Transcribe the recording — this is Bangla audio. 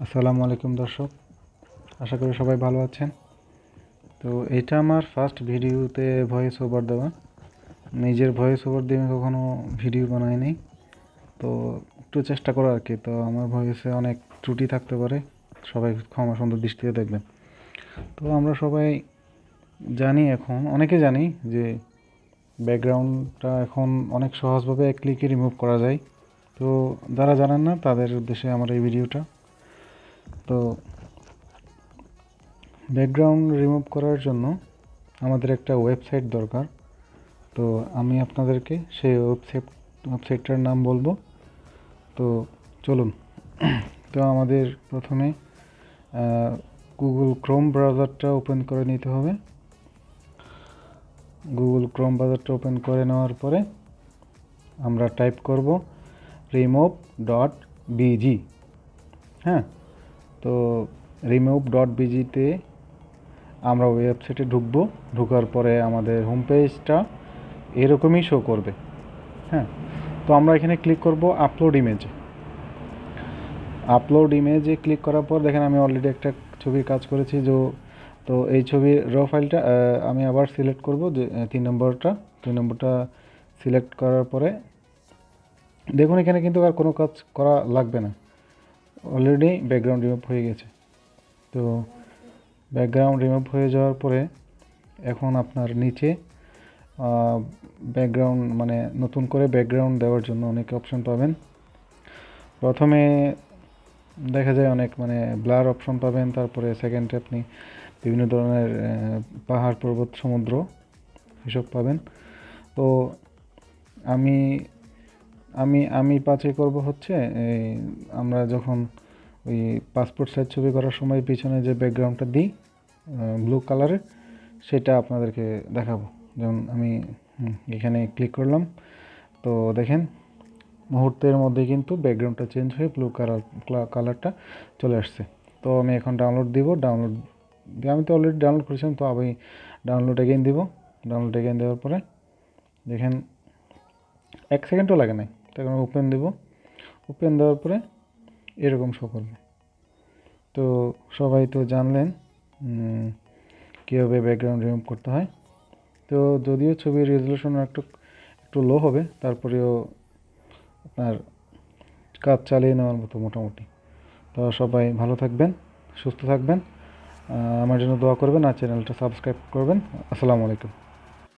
আসসালামু আলাইকুম দর্শক, আশা করি সবাই ভালো আছেন। তো এটা আমার ফার্স্ট ভিডিওতে ভয়েস ওভার দেওয়া। নিজের ভয়েস ওভার দিয়ে আমি কখনো ভিডিও বানাইনি, তো একটু চেষ্টা করো আর কি। তো আমার ভয়েসে অনেক ত্রুটি থাকতে পারে, সবাই ক্ষমা সুন্দর দৃষ্টিতে দেখবেন। তো আমরা সবাই জানি, এখন অনেকে জানি যে ব্যাকগ্রাউন্ডটা এখন অনেক সহজভাবে এক ক্লিকে রিমুভ করা যায়। তো যারা জানেন না তাদের উদ্দেশ্যে আমার এই ভিডিওটা। তো ব্যাকগ্রাউন্ড রিমুভ করার জন্য আমাদের একটা ওয়েবসাইট দরকার। তো আমি আপনাদেরকে সেই ওয়েবসাইটটার নাম বলবো। তো চলুন। তো আমাদের প্রথমে গুগল ক্রোম ব্রাউজারটা ওপেন করে নিতে হবে। গুগল ক্রোম ব্রাউজারটা ওপেন করে নেওয়ার পরে আমরা টাইপ করব remove.bg। হ্যাঁ, তো remove.bg-তে আমরা ওয়েবসাইটে ঢুকবো। ঢোকার পরে আমাদের হোম পেজটা এরকমই শো করবে। হ্যাঁ, তো আমরা এখানে ক্লিক করব আপলোড ইমেজে। আপলোড ইমেজে ক্লিক করার পর দেখেন আমি অলরেডি একটা ছবির কাজ করেছি। তো এই ছবির র ফাইলটা আমি আবার সিলেক্ট করব, যে 3 নম্বরটা সিলেক্ট করার পরে দেখুন এখানে কিন্তু আর কোনো কাজ করা লাগবে না, অলরেডি ব্যাকগ্রাউন্ড রিমুভ হয়ে গেছে। তো ব্যাকগ্রাউন্ড রিমুভ হয়ে যাওয়ার পরে এখন আপনার নিচে ব্যাকগ্রাউন্ড মানে নতুন করে ব্যাকগ্রাউন্ড দেওয়ার জন্য অনেক অপশন পাবেন। প্রথমে দেখা যায় অনেক ব্লার অপশন পাবেন, তারপরে সেকেন্ডে আপনি বিভিন্ন ধরনের পাহাড় পর্বত সমুদ্র এসব পাবেন। তো আমি আমি আমি বাছাই করব হচ্ছে আমরা যখন ওই পাসপোর্ট সাইজ ছবি করার সময় পিছনে যে ব্যাকগ্রাউন্ডটা দিই ব্লু কালারের, সেটা আপনাদেরকে দেখাবো। যেমন আমি এখানে ক্লিক করলাম, তো দেখেন মুহূর্তের মধ্যে কিন্তু ব্যাকগ্রাউন্ডটা চেঞ্জ হয়ে ব্লু কালারটা চলে আসছে। তো আমি এখন ডাউনলোড দিব। আমি তো অলরেডি ডাউনলোড করেছিলাম, তো আমি ডাউনলোড এগেইন দিব। ডাউনলোড এগেইন দেওয়ার পরে দেখেন 1 সেকেন্ডও লাগে নাই। তখন ওপেন দেব। ওপেন দেওয়ার পরে এরকম শো করবে। তো সবাই তো জানলেন কীভাবে ব্যাকগ্রাউন্ড রিমুভ করতে হয়। তো যদিও ছবির রেজলিউশন একটু লো হবে, তারপরেও আপনার কাজ চালিয়ে নেওয়ার মতো মোটামুটি। তো সবাই ভালো থাকবেন, সুস্থ থাকবেন, আমার জন্য দোয়া করবেন আর চ্যানেলটা সাবস্ক্রাইব করবেন। আসসালামু আলাইকুম।